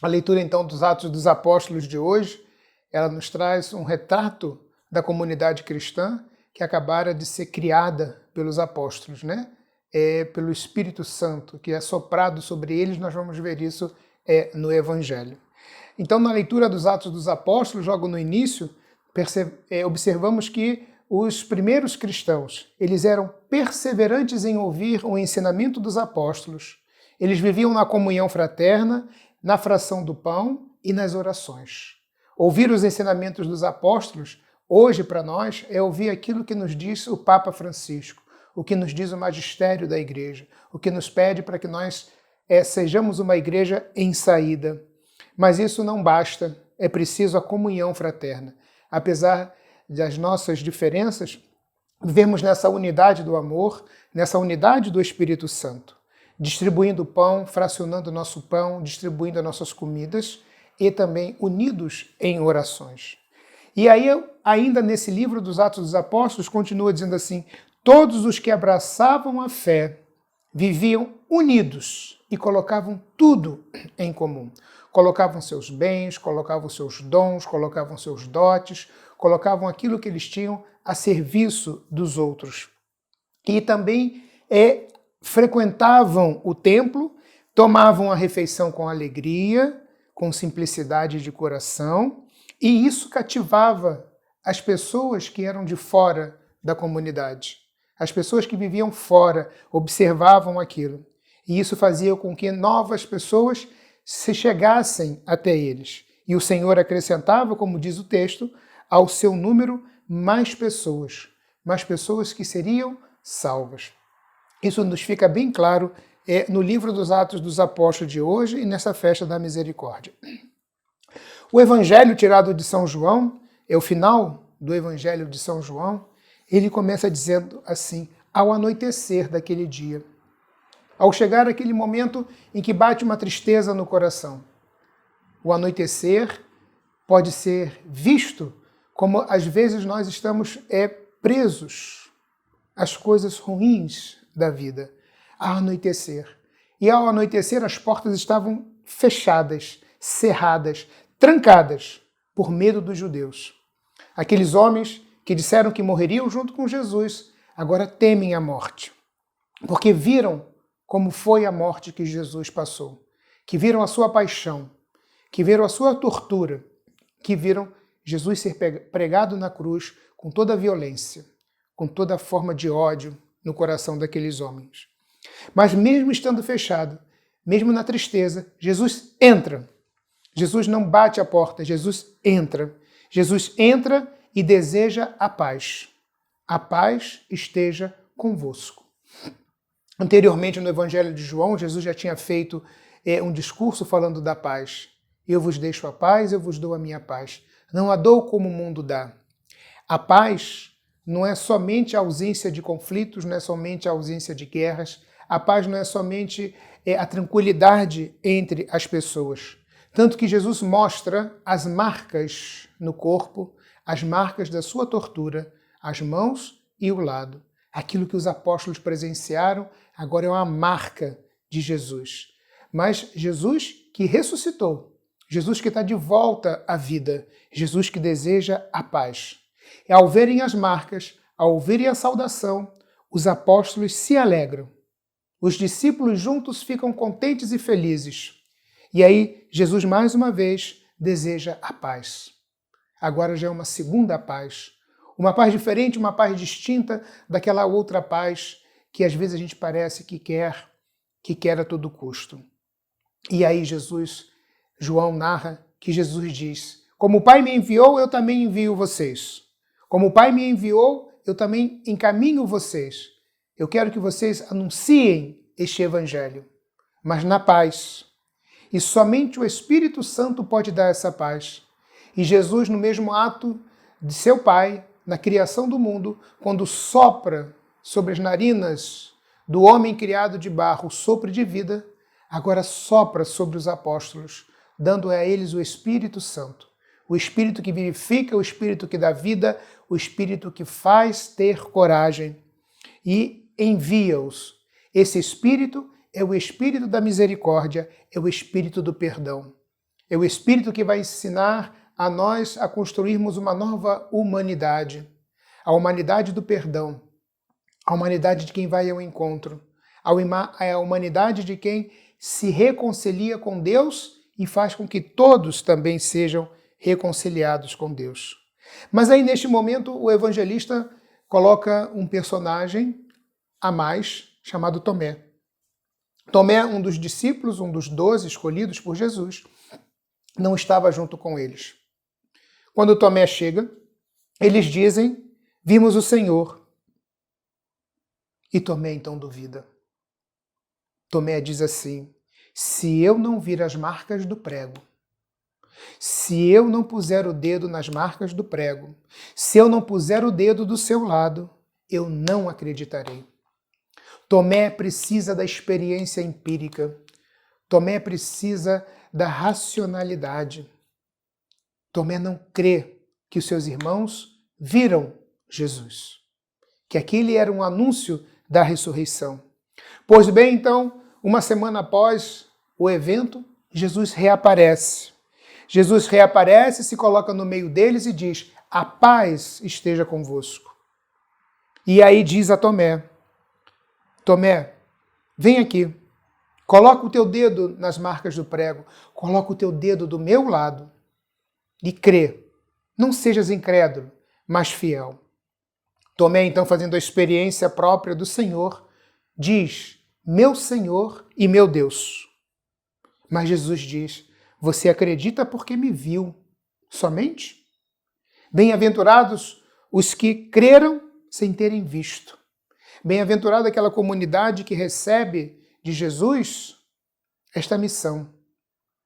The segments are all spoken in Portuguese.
A leitura, então, dos Atos dos Apóstolos de hoje, ela nos traz um retrato da comunidade cristã que acabara de ser criada pelos apóstolos, né? Pelo Espírito Santo, que é soprado sobre eles. Nós vamos ver isso no Evangelho. Então, na leitura dos Atos dos Apóstolos, logo no início, observamos que os primeiros cristãos, eles eram perseverantes em ouvir o ensinamento dos apóstolos. Eles viviam na comunhão fraterna, na fração do pão e nas orações. Ouvir os ensinamentos dos apóstolos, hoje para nós, é ouvir aquilo que nos diz o Papa Francisco, o que nos diz o magistério da Igreja, o que nos pede para que nós sejamos uma igreja em saída. Mas isso não basta, é preciso a comunhão fraterna. Apesar das nossas diferenças, vivemos nessa unidade do amor, nessa unidade do Espírito Santo, distribuindo o pão, fracionando o nosso pão, distribuindo as nossas comidas e também unidos em orações. E aí, ainda nesse livro dos Atos dos Apóstolos, continua dizendo assim: todos os que abraçavam a fé viviam unidos e colocavam tudo em comum. Colocavam seus bens, colocavam seus dons, colocavam seus dotes, colocavam aquilo que eles tinham a serviço dos outros. E também frequentavam o templo, tomavam a refeição com alegria, com simplicidade de coração, e isso cativava as pessoas que eram de fora da comunidade. As pessoas que viviam fora observavam aquilo. E isso fazia com que novas pessoas se chegassem até eles. E o Senhor acrescentava, como diz o texto, ao seu número mais pessoas que seriam salvas. Isso nos fica bem claro no livro dos Atos dos Apóstolos de hoje e nessa festa da misericórdia. O Evangelho tirado de São João, é o final do Evangelho de São João, ele começa dizendo assim: ao anoitecer daquele dia, ao chegar aquele momento em que bate uma tristeza no coração. O anoitecer pode ser visto como às vezes nós estamos presos às coisas ruins da vida, ao anoitecer. E ao anoitecer as portas estavam fechadas, cerradas, trancadas por medo dos judeus. Aqueles homens que disseram que morreriam junto com Jesus, agora temem a morte, porque viram como foi a morte que Jesus passou, que viram a sua paixão, que viram a sua tortura, que viram Jesus ser pregado na cruz com toda a violência, com toda a forma de ódio no coração daqueles homens. Mas mesmo estando fechado, mesmo na tristeza, Jesus entra. Jesus não bate a porta, Jesus entra. Jesus entra e deseja a paz. A paz esteja convosco. Anteriormente, no Evangelho de João, Jesus já tinha feito um discurso falando da paz. Eu vos deixo a paz, eu vos dou a minha paz. Não a dou como o mundo dá. A paz não é somente a ausência de conflitos, não é somente a ausência de guerras. A paz não é somente a tranquilidade entre as pessoas. Tanto que Jesus mostra as marcas no corpo, as marcas da sua tortura, as mãos e o lado. Aquilo que os apóstolos presenciaram agora é uma marca de Jesus. Mas Jesus que ressuscitou, Jesus que está de volta à vida, Jesus que deseja a paz. E ao verem as marcas, ao ouvirem a saudação, os apóstolos se alegram. Os discípulos juntos ficam contentes e felizes. E aí, Jesus mais uma vez deseja a paz. Agora já é uma segunda paz. Uma paz diferente, uma paz distinta daquela outra paz que às vezes a gente parece que quer a todo custo. E aí João narra que Jesus diz: como o Pai me enviou, eu também envio vocês. Como o Pai me enviou, eu também encaminho vocês. Eu quero que vocês anunciem este Evangelho, mas na paz. E somente o Espírito Santo pode dar essa paz. E Jesus, no mesmo ato de seu Pai, na criação do mundo, quando sopra sobre as narinas do homem criado de barro o sopro de vida, agora sopra sobre os apóstolos, dando a eles o Espírito Santo. O Espírito que vivifica, o Espírito que dá vida, o Espírito que faz ter coragem. E envia-os. Esse Espírito é o Espírito da misericórdia, é o Espírito do perdão. É o Espírito que vai ensinar a nós a construirmos uma nova humanidade. A humanidade do perdão, a humanidade de quem vai ao encontro, a humanidade de quem se reconcilia com Deus e faz com que todos também sejam reconciliados com Deus. Mas aí, neste momento, o evangelista coloca um personagem a mais, chamado Tomé. Tomé, um dos discípulos, um dos 12 escolhidos por Jesus, não estava junto com eles. Quando Tomé chega, eles dizem: vimos o Senhor. E Tomé então duvida. Tomé diz assim: se eu não vir as marcas do prego, se eu não puser o dedo nas marcas do prego, se eu não puser o dedo do seu lado, eu não acreditarei. Tomé precisa da experiência empírica. Tomé precisa da racionalidade. Tomé não crê que os seus irmãos viram Jesus, que aquele era um anúncio da ressurreição. Pois bem, então, uma semana após o evento, Jesus reaparece. Jesus reaparece, se coloca no meio deles e diz: a paz esteja convosco. E aí diz a Tomé: Tomé, vem aqui, coloca o teu dedo nas marcas do prego, coloca o teu dedo do meu lado e crê. Não sejas incrédulo, mas fiel. Tomé, então, fazendo a experiência própria do Senhor, diz: meu Senhor e meu Deus. Mas Jesus diz: você acredita porque me viu somente? Bem-aventurados os que creram sem terem visto. Bem-aventurada aquela comunidade que recebe de Jesus esta missão.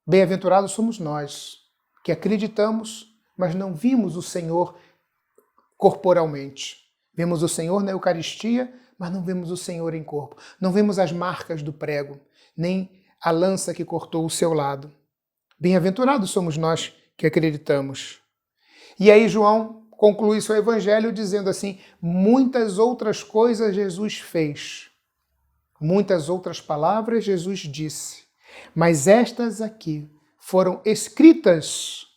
Bem-aventurados somos nós, que acreditamos, mas não vimos o Senhor corporalmente. Vemos o Senhor na Eucaristia, mas não vemos o Senhor em corpo. Não vemos as marcas do prego, nem a lança que cortou o seu lado. Bem-aventurados somos nós que acreditamos. E aí João conclui seu evangelho dizendo assim: muitas outras coisas Jesus fez, muitas outras palavras Jesus disse, mas estas aqui foram escritas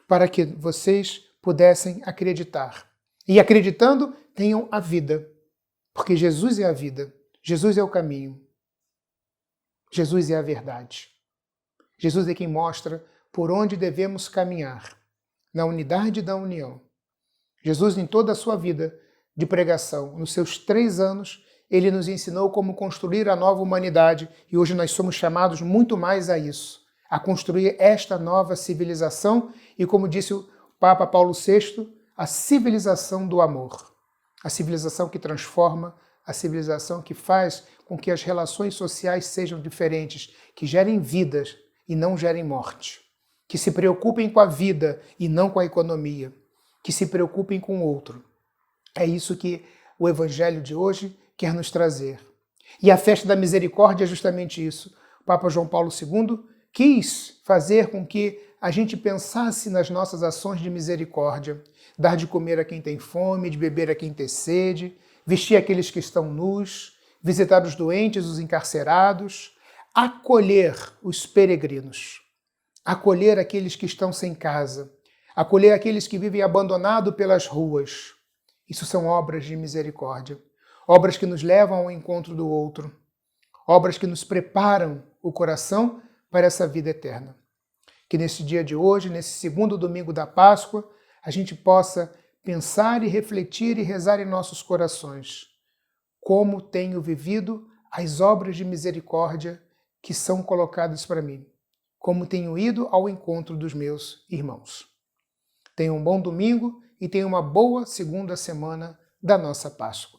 para que vocês pudessem acreditar. E acreditando, tenham a vida. Porque Jesus é a vida, Jesus é o caminho, Jesus é a verdade. Jesus é quem mostra por onde devemos caminhar, na unidade da união. Jesus, em toda a sua vida de pregação, nos seus 3 anos, ele nos ensinou como construir a nova humanidade e hoje nós somos chamados muito mais a isso, a construir esta nova civilização e, como disse o Papa Paulo VI, a civilização do amor. A civilização que transforma, a civilização que faz com que as relações sociais sejam diferentes, que gerem vidas e não gerem morte, que se preocupem com a vida e não com a economia, que se preocupem com o outro. É isso que o Evangelho de hoje quer nos trazer. E a festa da misericórdia é justamente isso. O Papa João Paulo II quis fazer com que a gente pensasse nas nossas ações de misericórdia, dar de comer a quem tem fome, de beber a quem tem sede, vestir aqueles que estão nus, visitar os doentes, os encarcerados, acolher os peregrinos, acolher aqueles que estão sem casa, acolher aqueles que vivem abandonados pelas ruas. Isso são obras de misericórdia, obras que nos levam ao encontro do outro, obras que nos preparam o coração para essa vida eterna. Que nesse dia de hoje, nesse segundo domingo da Páscoa, a gente possa pensar e refletir e rezar em nossos corações. Como tenho vivido as obras de misericórdia que são colocadas para mim. Como tenho ido ao encontro dos meus irmãos. Tenha um bom domingo e tenha uma boa segunda semana da nossa Páscoa.